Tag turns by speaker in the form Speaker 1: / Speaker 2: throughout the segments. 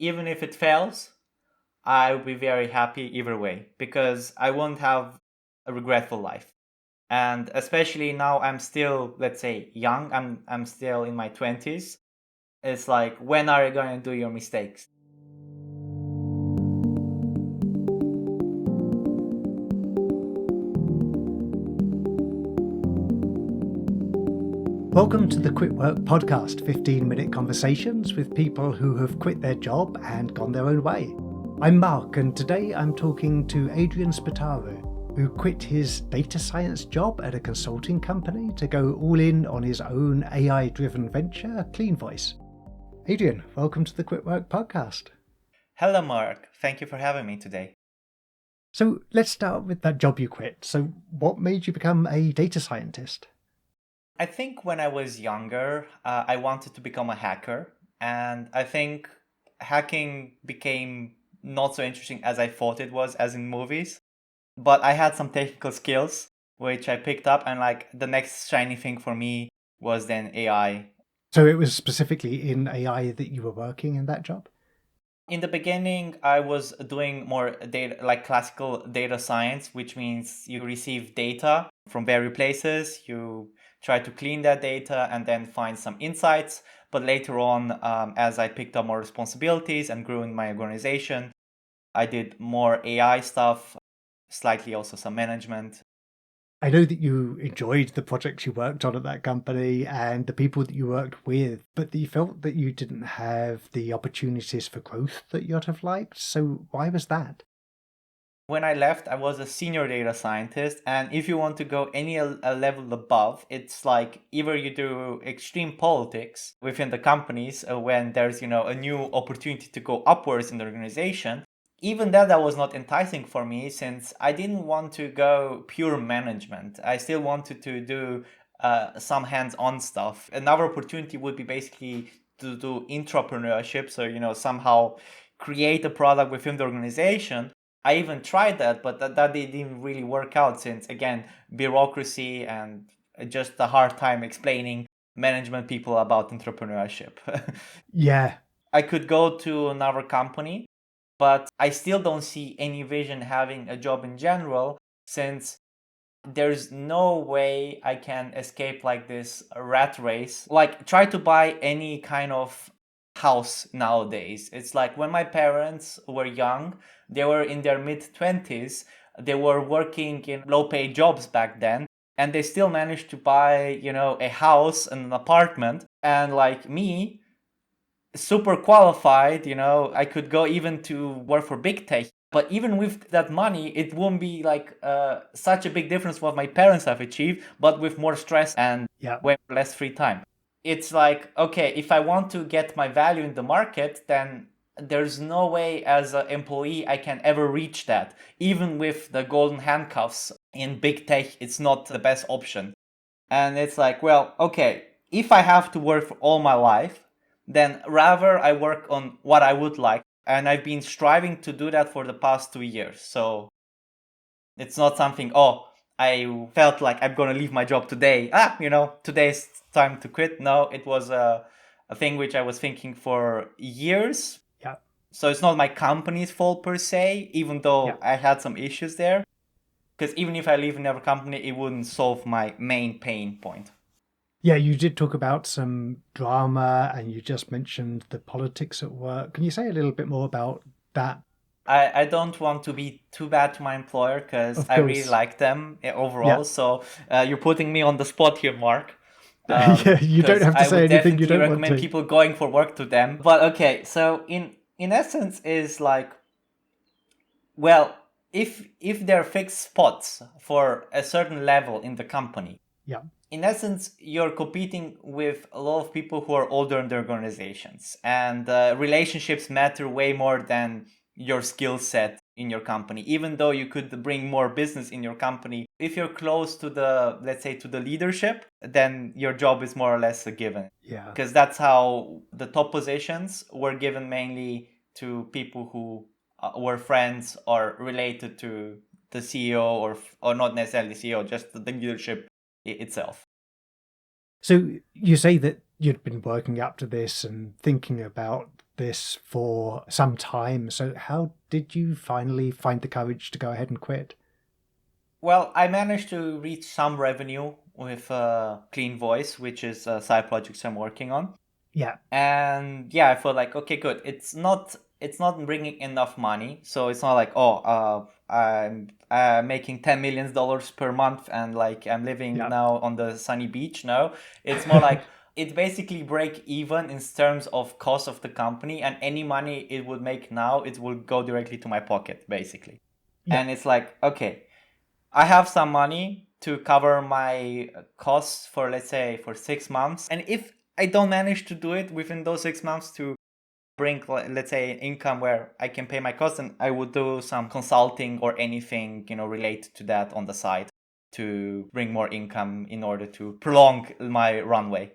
Speaker 1: even if it fails, I will be very happy either way because I won't have a regretful life. And especially now I'm still, let's say, young. I'm still in my 20s. It's like, when are you going to do your mistakes?
Speaker 2: Welcome to the Quit Work Podcast, 15-minute conversations with people who have quit their job and gone their own way. I'm Mark, and today I'm talking to Adrian Spataru, who quit his data science job at a consulting company to go all in on his own AI-driven venture, Cleanvoice. Adrian, welcome to the Quit Work Podcast.
Speaker 1: Hello, Mark. Thank you for having me today.
Speaker 2: So let's start with that job you quit. So what made you become a data scientist?
Speaker 1: I think when I was younger, I wanted to become a hacker. And I think hacking became not so interesting as I thought it was, as in movies. But I had some technical skills, which I picked up. And like the next shiny thing for me was then AI.
Speaker 2: So it was specifically in AI that you were working in that job?
Speaker 1: In the beginning, I was doing more data, like classical data science, which means you receive data from various places, you try to clean that data and then find some insights. But later on, as I picked up more responsibilities and grew in my organization, I did more AI stuff, slightly also some management.
Speaker 2: I know that you enjoyed the projects you worked on at that company and the people that you worked with, but you felt that you didn't have the opportunities for growth that you'd have liked. So why was that?
Speaker 1: When I left, I was a senior data scientist. And if you want to go a level above, it's like either you do extreme politics within the companies when there's, a new opportunity to go upwards in the organization. Even that was not enticing for me since I didn't want to go pure management. I still wanted to do some hands-on stuff. Another opportunity would be basically to do entrepreneurship. So, somehow create a product within the organization. I even tried that, but that didn't really work out since, again, bureaucracy and just a hard time explaining management people about entrepreneurship.
Speaker 2: Yeah.
Speaker 1: I could go to another company, but I still don't see any vision having a job in general since there's no way I can escape like this rat race. Like, try to buy any kind of house nowadays. It's like when my parents were young, they were in their mid-20s, they were working in low-paid jobs back then, and they still managed to buy, a house and an apartment. And like me, super qualified, I could go even to work for big tech. But even with that money, it won't be like such a big difference what my parents have achieved, but with more stress and way less free time. It's like, okay, if I want to get my value in the market, then there's no way as an employee I can ever reach that. Even with the golden handcuffs in big tech, it's not the best option. And it's like, well, okay, if I have to work for all my life, then rather I work on what I would like. And I've been striving to do that for the past 2 years. So it's not something, I felt like I'm going to leave my job today. Today's time to quit. No, it was a thing which I was thinking for years.
Speaker 2: Yeah.
Speaker 1: So it's not my company's fault per se, even though I had some issues there. Because even if I leave another company, it wouldn't solve my main pain point.
Speaker 2: Yeah, you did talk about some drama and you just mentioned the politics at work. Can you say a little bit more about that?
Speaker 1: I don't want to be too bad to my employer because I really like them overall.
Speaker 2: Yeah.
Speaker 1: So you're putting me on the spot here, Mark.
Speaker 2: Yeah, you don't have to say anything you don't want to.
Speaker 1: I would definitely recommend people going for work to them. But okay, so in essence is like, well, if there are fixed spots for a certain level in the company,
Speaker 2: yeah,
Speaker 1: in essence, you're competing with a lot of people who are older in their organizations, and relationships matter way more than your skill set in your company. Even though you could bring more business in your company, if you're close to the, let's say, to the leadership, then your job is more or less a given.
Speaker 2: Yeah.
Speaker 1: Because that's how the top positions were given mainly to people who were friends or related to the CEO or not necessarily CEO, just the leadership itself.
Speaker 2: So you say that you'd been working up to this and thinking about this for some time. So how did you finally find the courage to go ahead and quit?
Speaker 1: Well, I managed to reach some revenue with Cleanvoice, which is a side project I'm working on.
Speaker 2: Yeah.
Speaker 1: And yeah, I felt like, okay, good. It's not bringing enough money, so it's not like, oh, I'm making $10 million per month and like I'm living
Speaker 2: Yeah.
Speaker 1: now on the sunny beach. No, it's more like it basically break even in terms of cost of the company, and any money it would make now, it will go directly to my pocket, basically.
Speaker 2: Yeah.
Speaker 1: And it's like, okay, I have some money to cover my costs for, let's say, for 6 months. And if I don't manage to do it within those 6 months to bring, let's say, an income where I can pay my costs, then I would do some consulting or anything, related to that on the side to bring more income in order to prolong my runway.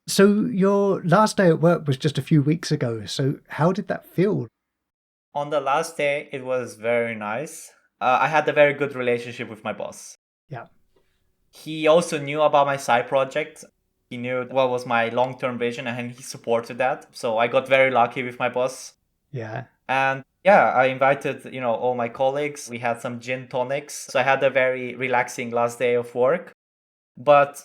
Speaker 2: So your last day at work was just a few weeks ago. So how did that feel?
Speaker 1: On the last day, it was very nice. I had a very good relationship with my boss.
Speaker 2: Yeah.
Speaker 1: He also knew about my side project. He knew what was my long-term vision and he supported that. So I got very lucky with my boss.
Speaker 2: Yeah.
Speaker 1: And yeah, I invited, all my colleagues. We had some gin tonics. So I had a very relaxing last day of work. But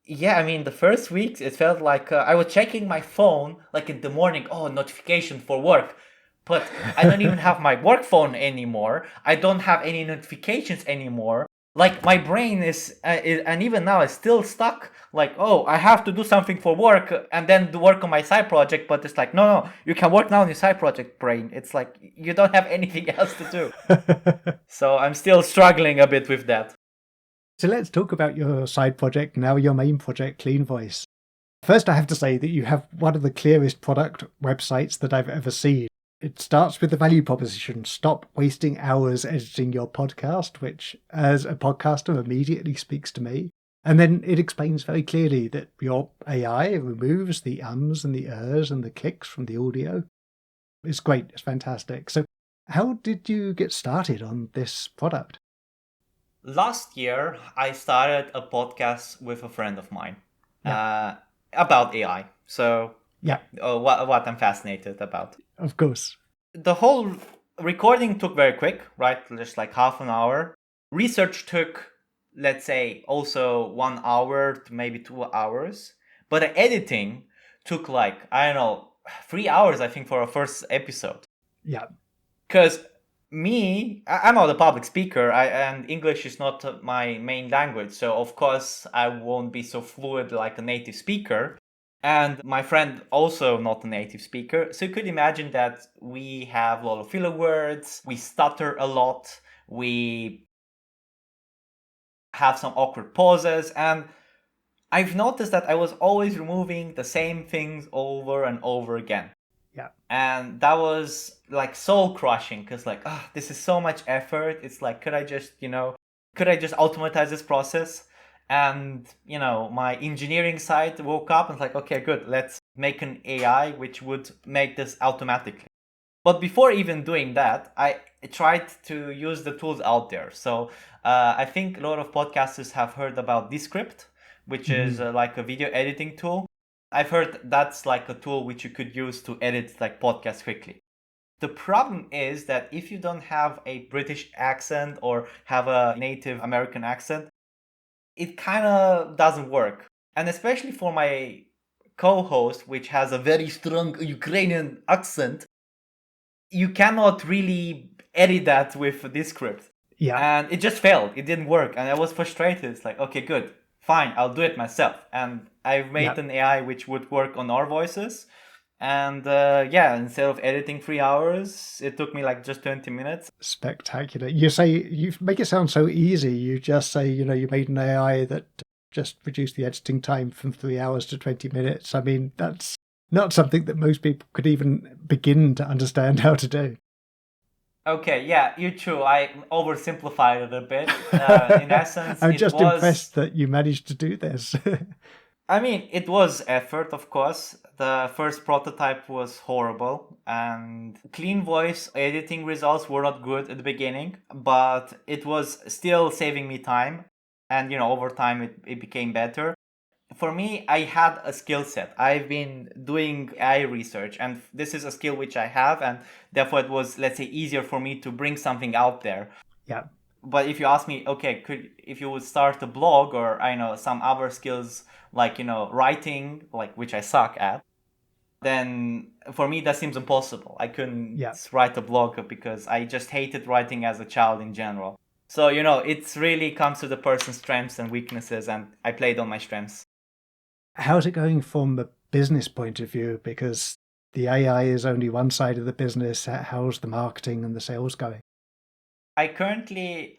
Speaker 1: yeah, I mean, the first weeks, it felt like I was checking my phone like in the morning. Oh, notification for work. But I don't even have my work phone anymore. I don't have any notifications anymore. Like my brain and even now it's still stuck. Like, oh, I have to do something for work and then do work on my side project. But it's like, no, you can work now on your side project, brain. It's like you don't have anything else to do. So I'm still struggling a bit with that.
Speaker 2: So let's talk about your side project, now your main project, Cleanvoice. First, I have to say that you have one of the clearest product websites that I've ever seen. It starts with the value proposition: stop wasting hours editing your podcast, which as a podcaster immediately speaks to me. And then it explains very clearly that your AI removes the ums and the ers and the clicks from the audio. It's great. It's fantastic. So how did you get started on this product?
Speaker 1: Last year, I started a podcast with a friend of mine
Speaker 2: Yeah.
Speaker 1: about AI. So
Speaker 2: Yeah,
Speaker 1: what I'm fascinated about.
Speaker 2: of course.
Speaker 1: The whole recording took very quick, right? Just like half an hour. Research took, let's say, also 1 hour to maybe 2 hours. But the editing took like, I don't know, 3 hours, I think, for a first episode.
Speaker 2: Yeah.
Speaker 1: Because I'm not a public speaker, and English is not my main language. So, of course, I won't be so fluid like a native speaker. And my friend also not a native speaker. So you could imagine that we have a lot of filler words, we stutter a lot, we have some awkward pauses, and I've noticed that I was always removing the same things over and over again.
Speaker 2: Yeah.
Speaker 1: And that was like soul crushing because like, this is so much effort. It's like, could I just automatize this process? And, my engineering side woke up and was like, okay, good, let's make an AI which would make this automatically. But before even doing that, I tried to use the tools out there. So I think a lot of podcasters have heard about Descript, which is like a video editing tool. I've heard that's like a tool which you could use to edit like podcasts quickly. The problem is that if you don't have a British accent or have a native American accent, it kind of doesn't work. And especially for my co-host, which has a very strong Ukrainian accent, you cannot really edit that with this script.
Speaker 2: Yeah.
Speaker 1: And it just failed. It didn't work. And I was frustrated. It's like, okay, good. Fine, I'll do it myself. And I've made an AI which would work on our voices. And instead of editing 3 hours, it took me like just 20 minutes.
Speaker 2: Spectacular. You make it sound so easy. You just say, you made an AI that just reduced the editing time from 3 hours to 20 minutes. I mean, that's not something that most people could even begin to understand how to do.
Speaker 1: Okay, yeah, you too. I oversimplified it a bit. In essence,
Speaker 2: I'm just impressed that you managed to do this.
Speaker 1: I mean, it was effort, of course. The first prototype was horrible, and Cleanvoice editing results were not good at the beginning, but it was still saving me time. And, over time, it became better. for me, I had a skill set. I've been doing AI research, and this is a skill which I have, and therefore it was, let's say, easier for me to bring something out there.
Speaker 2: Yeah.
Speaker 1: But if you ask me, okay, if you would start a blog, or I know some other skills like, writing, like, which I suck at, then for me that seems impossible. I couldn't
Speaker 2: Yeah.
Speaker 1: write a blog because I just hated writing as a child in general. So, it's really comes to the person's strengths and weaknesses, and I played on my strengths.
Speaker 2: How's it going from a business point of view? Because the AI is only one side of the business. How's the marketing and the sales going?
Speaker 1: I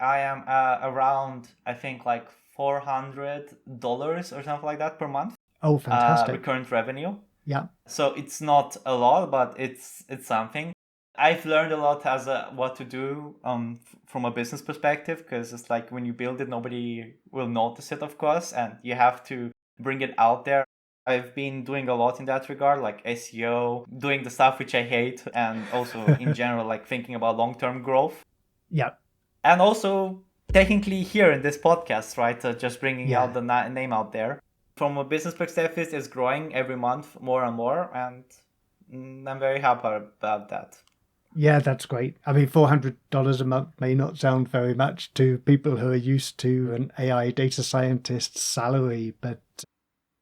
Speaker 1: am around, I think, like $400 or something like that per month.
Speaker 2: Oh, fantastic.
Speaker 1: Recurrent revenue.
Speaker 2: Yeah.
Speaker 1: So it's not a lot, but it's something. I've learned a lot as what to do from a business perspective, because it's like when you build it, nobody will notice it, of course, and you have to bring it out there. I've been doing a lot in that regard, like SEO, doing the stuff which I hate, and also in general, like thinking about long-term growth.
Speaker 2: Yeah.
Speaker 1: And also technically here in this podcast, right? Just bringing
Speaker 2: Yeah.
Speaker 1: out the name out there. From a business perspective, it's growing every month more and more, and I'm very happy about that.
Speaker 2: Yeah, that's great. I mean, $400 a month may not sound very much to people who are used to an AI data scientist's salary, but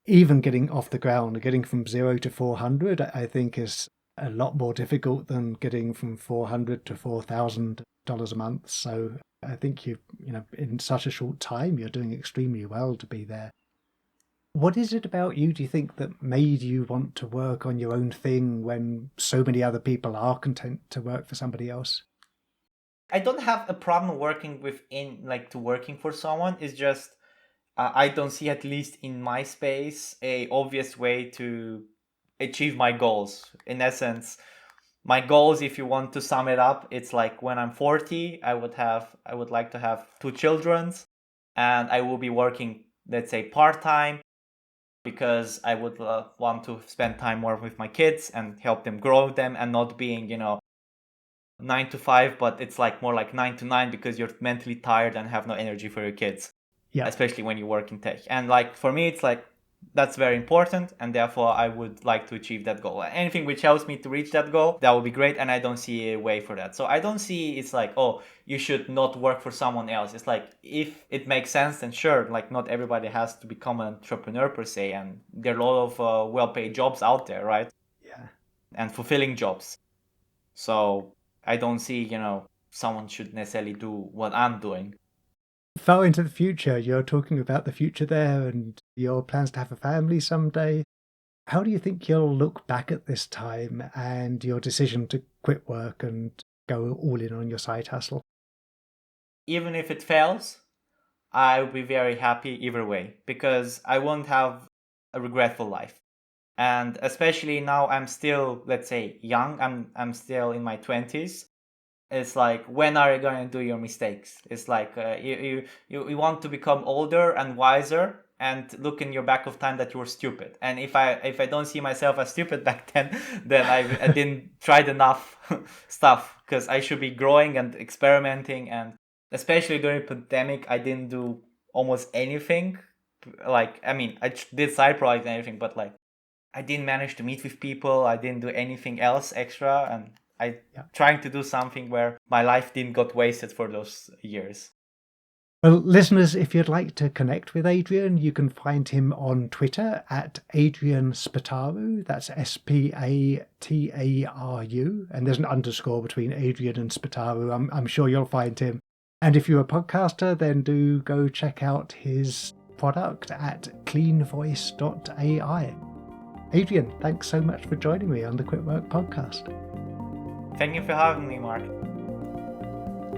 Speaker 2: even getting off the ground, getting from 0 to 400, I think is a lot more difficult than getting from $400 to $4,000 a month. So I think in such a short time, you're doing extremely well to be there. What is it about you, do you think, that made you want to work on your own thing when so many other people are content to work for somebody else?
Speaker 1: I don't have a problem working working for someone. It's just I don't see, at least in my space, a obvious way to achieve my goals. In essence, my goals, if you want to sum it up, it's like when I'm 40, I would like to have 2 children, and I will be working, let's say, part-time, because I would want to spend time more with my kids and help them grow them, and not being 9 to 5, but it's like more like 9 to 9, because you're mentally tired and have no energy for your kids.
Speaker 2: Yeah.
Speaker 1: Especially when you work in tech. And like for me, it's like that's very important, and therefore I would like to achieve that goal. Anything which helps me to reach that goal, that would be great, and I don't see a way for that. So I don't see it's like, oh, you should not work for someone else. It's like, if it makes sense, then sure, like not everybody has to become an entrepreneur per se, and there are a lot of well-paid jobs out there, right?
Speaker 2: Yeah.
Speaker 1: And fulfilling jobs. So I don't see, someone should necessarily do what I'm doing.
Speaker 2: Far into the future, you're talking about the future there and your plans to have a family someday. How do you think you'll look back at this time and your decision to quit work and go all in on your side hustle?
Speaker 1: Even if it fails, I'll be very happy either way, because I won't have a regretful life. And especially now, I'm still, let's say, young. I'm still in my 20s. It's like, when are you going to do your mistakes? It's like you want to become older and wiser, and look in your back of time that you were stupid. And if I don't see myself as stupid back then I didn't try enough stuff, because I should be growing and experimenting. And especially during pandemic, I didn't do almost anything. Like, I mean, I did side projects and everything, but like, I didn't manage to meet with people. I didn't do anything else extra, and trying to do something where my life didn't got wasted for those years.
Speaker 2: Well, listeners, if you'd like to connect with Adrian, you can find him on Twitter at Adrian Spataru. That's Spataru, and there's an underscore between Adrian and Spataru. I'm sure you'll find him. And if you're a podcaster, then do go check out his product at cleanvoice.ai. Adrian, thanks so much for joining me on the Quit Work podcast.
Speaker 1: Thank you for having me, Mark.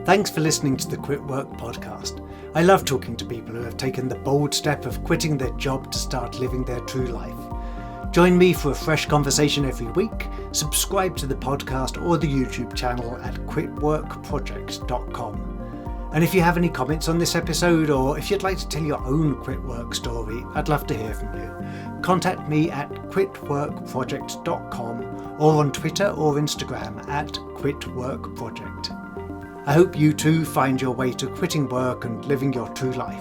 Speaker 2: Thanks for listening to the Quit Work podcast. I love talking to people who have taken the bold step of quitting their job to start living their true life. Join me for a fresh conversation every week. Subscribe to the podcast or the YouTube channel at quitworkproject.com. And if you have any comments on this episode, or if you'd like to tell your own quit work story, I'd love to hear from you. Contact me at quitworkproject.com or on Twitter or Instagram at quitworkproject. I hope you too find your way to quitting work and living your true life.